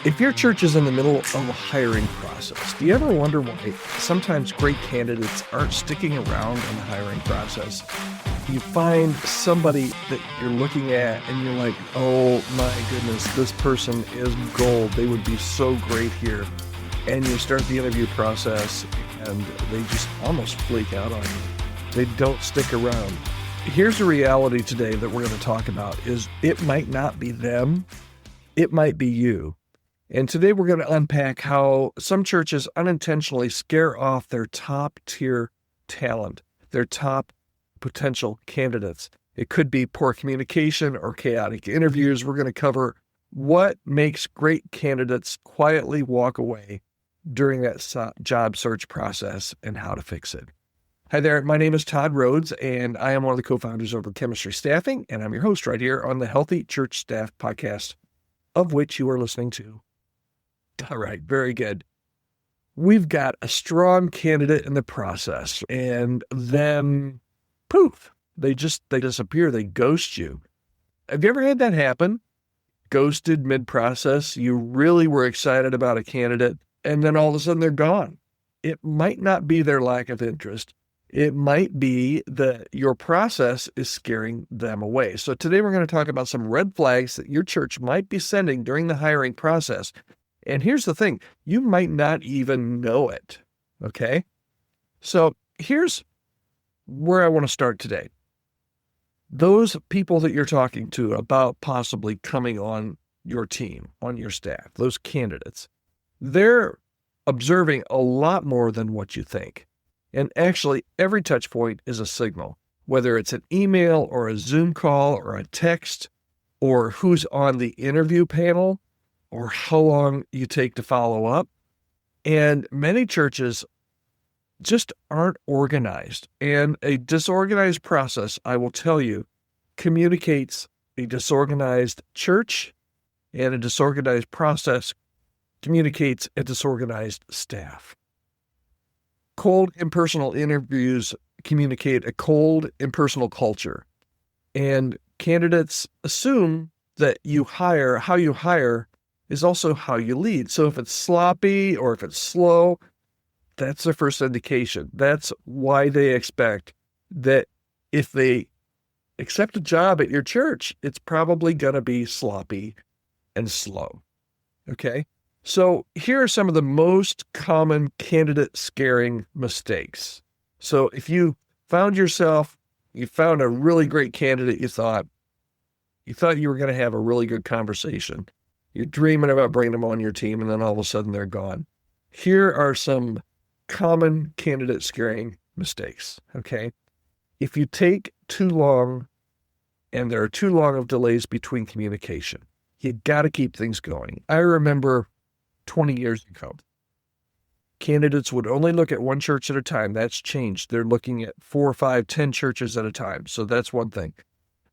If your church is in the middle of a hiring process, do you ever wonder why sometimes great candidates aren't sticking around in the hiring process? You find somebody that you're looking at and you're like, oh my goodness, this person is gold. They would be so great here. And you start the interview process and they just almost flake out on you. They don't stick around. Here's the reality today that we're going to talk about is it might not be them. It might be you. And today we're going to unpack how some churches unintentionally scare off their top tier talent, their top potential candidates. It could be poor communication or chaotic interviews. We're going to cover what makes great candidates quietly walk away during that job search process and how to fix it. Hi there, my name is Todd Rhodes, and I am one of the co-founders of Chemistry Staffing, and I'm your host right here on the Healthy Church Staff podcast, of which you are listening to. All right, very good. We've got a strong candidate in the process, and then poof, they disappear. They ghost you. Have you ever had that happen? Ghosted mid-process. You really were excited about a candidate, and then all of a sudden they're gone. It might not be their lack of interest. It might be that your process is scaring them away. So today we're going to talk about some red flags that your church might be sending during the hiring process. And here's the thing, you might not even know it, okay? So here's where I want to start today. Those people that you're talking to about possibly coming on your team, on your staff, those candidates, they're observing a lot more than what you think. And actually, every touch point is a signal, whether it's an email or a Zoom call or a text or who's on the interview panel, or how long you take to follow up. And many churches just aren't organized. And a disorganized process, I will tell you, communicates a disorganized church, and a disorganized process communicates a disorganized staff. Cold, impersonal interviews communicate a cold, impersonal culture. And candidates assume that how you hire is also how you lead. So if it's sloppy or if it's slow, that's their first indication. That's why they expect that if they accept a job at your church, it's probably going to be sloppy and slow. Okay? So here are some of the most common candidate scaring mistakes. So if you found a really great candidate, you thought you were going to have a really good conversation. You're dreaming about bringing them on your team, and then all of a sudden they're gone. Here are some common candidate scaring mistakes, okay? If you take too long and there are too long of delays between communication, you got to keep things going. I remember 20 years ago, candidates would only look at one church at a time. That's changed. They're looking at 4, 5, 10 churches at a time. So that's one thing.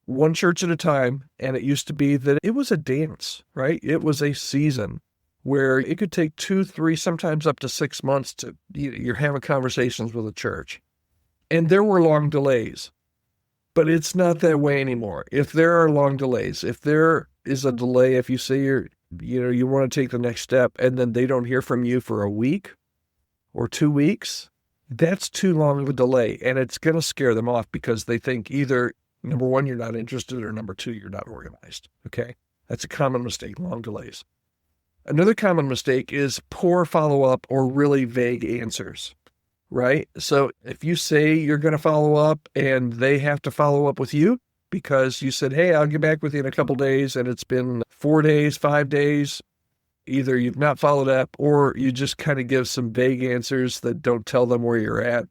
One church at a time, and it used to be that it was a dance, right? It was a season where it could take 2, 3, sometimes up to 6 months to you're having conversations with a church. And there were long delays, but it's not that way anymore. If there are long delays, if there is a delay, if you say you want to take the next step and then they don't hear from you for a week or 2 weeks, that's too long of a delay. And it's going to scare them off because they think either number one, you're not interested, or number two, you're not organized, okay? That's a common mistake, long delays. Another common mistake is poor follow-up or really vague answers, right? So if you say you're going to follow up and they have to follow up with you because you said, hey, I'll get back with you in a couple days, and it's been 4 days, 5 days, either you've not followed up or you just kind of give some vague answers that don't tell them where you're at,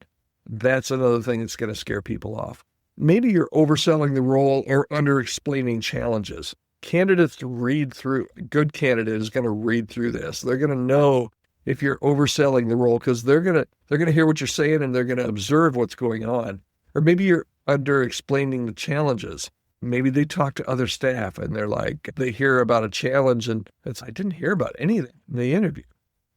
that's another thing that's going to scare people off. Maybe you're overselling the role or under-explaining challenges. Candidates read through, a good candidate is going to read through this. They're going to know if you're overselling the role because they're going to hear what you're saying and they're going to observe what's going on. Or maybe you're under-explaining the challenges. Maybe they talk to other staff and they hear about a challenge and I didn't hear about any of that in the interview.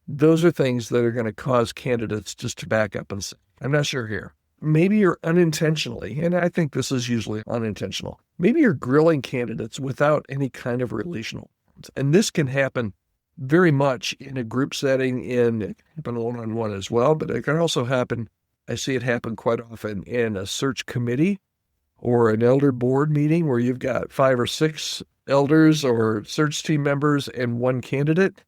Those are things that are going to cause candidates just to back up and say, I'm not sure here. Maybe you're unintentionally, and I think this is usually unintentional, maybe you're grilling candidates without any kind of relational. And this can happen very much in a group setting, it can happen one-on-one as well, but it can also happen, I see it happen quite often in a search committee or an elder board meeting where you've got 5 or 6 elders or search team members and one candidate.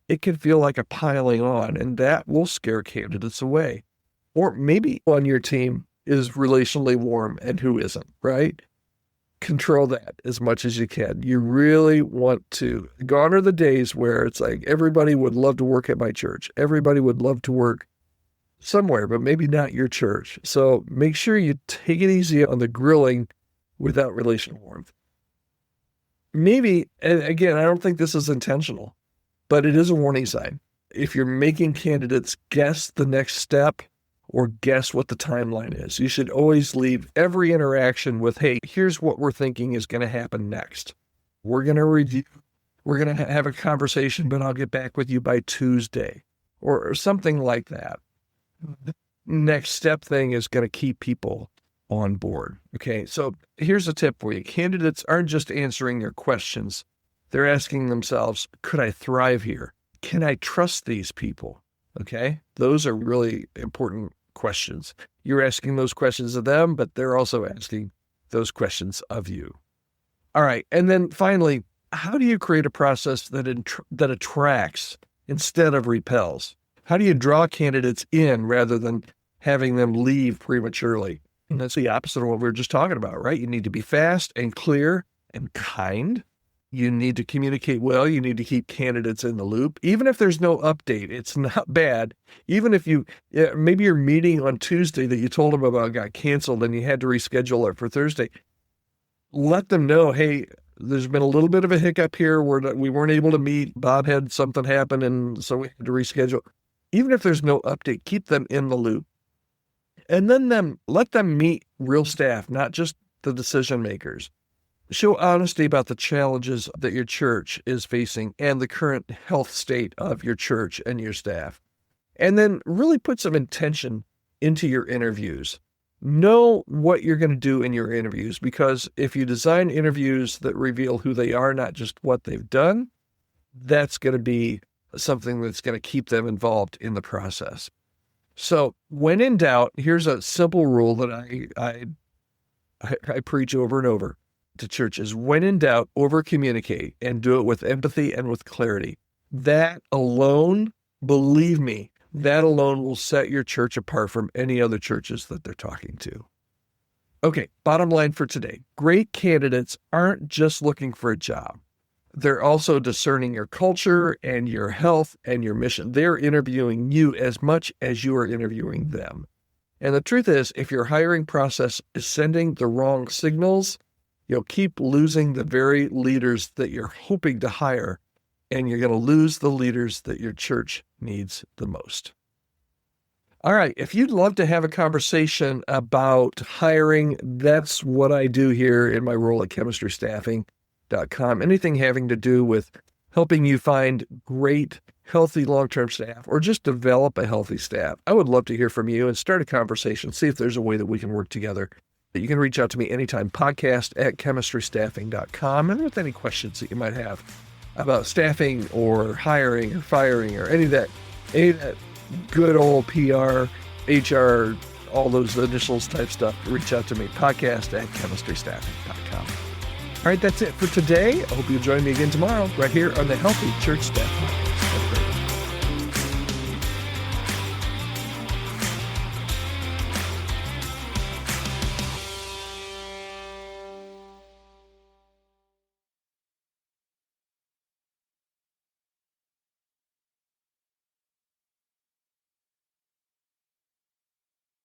It can feel like a piling on, and that will scare candidates away. Or maybe on your team is relationally warm and who isn't, right? Control that as much as you can. You really want to. Gone are the days where it's like everybody would love to work at my church. Everybody would love to work somewhere, but maybe not your church. So make sure you take it easy on the grilling without relational warmth. Maybe, and again, I don't think this is intentional, but it is a warning sign. If you're making candidates guess the next step or guess what the timeline is, you should always leave every interaction with, hey, here's what we're thinking is going to happen next. We're going to review, we're going to have a conversation, but I'll get back with you by Tuesday or something like that. The next step thing is going to keep people on board. Okay, so here's a tip for you. Candidates aren't just answering your questions. They're asking themselves, could I thrive here? Can I trust these people? Okay, those are really important questions. You're asking those questions of them, but they're also asking those questions of you. All right, and then finally, how do you create a process that attracts instead of repels? How do you draw candidates in rather than having them leave prematurely? And that's the opposite of what we were just talking about, right? You need to be fast and clear and kind. You need to communicate well. You need to keep candidates in the loop. Even if there's no update, it's not bad. Even if maybe your meeting on Tuesday that you told them about got canceled and you had to reschedule it for Thursday, let them know, hey, there's been a little bit of a hiccup here where we weren't able to meet. Bob had something happen, and so we had to reschedule. Even if there's no update, keep them in the loop. And then let them meet real staff, not just the decision makers. Show honesty about the challenges that your church is facing and the current health state of your church and your staff. And then really put some intention into your interviews. Know what you're going to do in your interviews, because if you design interviews that reveal who they are, not just what they've done, that's going to be something that's going to keep them involved in the process. So when in doubt, here's a simple rule that I preach over and over to churches. When in doubt, over communicate and do it with empathy and with clarity. That alone, believe me, that alone will set your church apart from any other churches that they're talking to. Okay, bottom line for today. Great candidates aren't just looking for a job. They're also discerning your culture and your health and your mission. They're interviewing you as much as you are interviewing them. And the truth is, if your hiring process is sending the wrong signals, you'll keep losing the very leaders that you're hoping to hire, and you're going to lose the leaders that your church needs the most. All right, if you'd love to have a conversation about hiring, that's what I do here in my role at chemistrystaffing.com. Anything having to do with helping you find great, healthy long-term staff or just develop a healthy staff. I would love to hear from you and start a conversation, see if there's a way that we can work together. You can reach out to me anytime, podcast@chemistrystaffing.com, and with any questions that you might have about staffing or hiring or firing or any of that good old PR, HR, all those initials type stuff, reach out to me, podcast@chemistrystaffing.com. All right, that's it for today. I hope you'll join me again tomorrow right here on the Healthy Church Staff Podcast.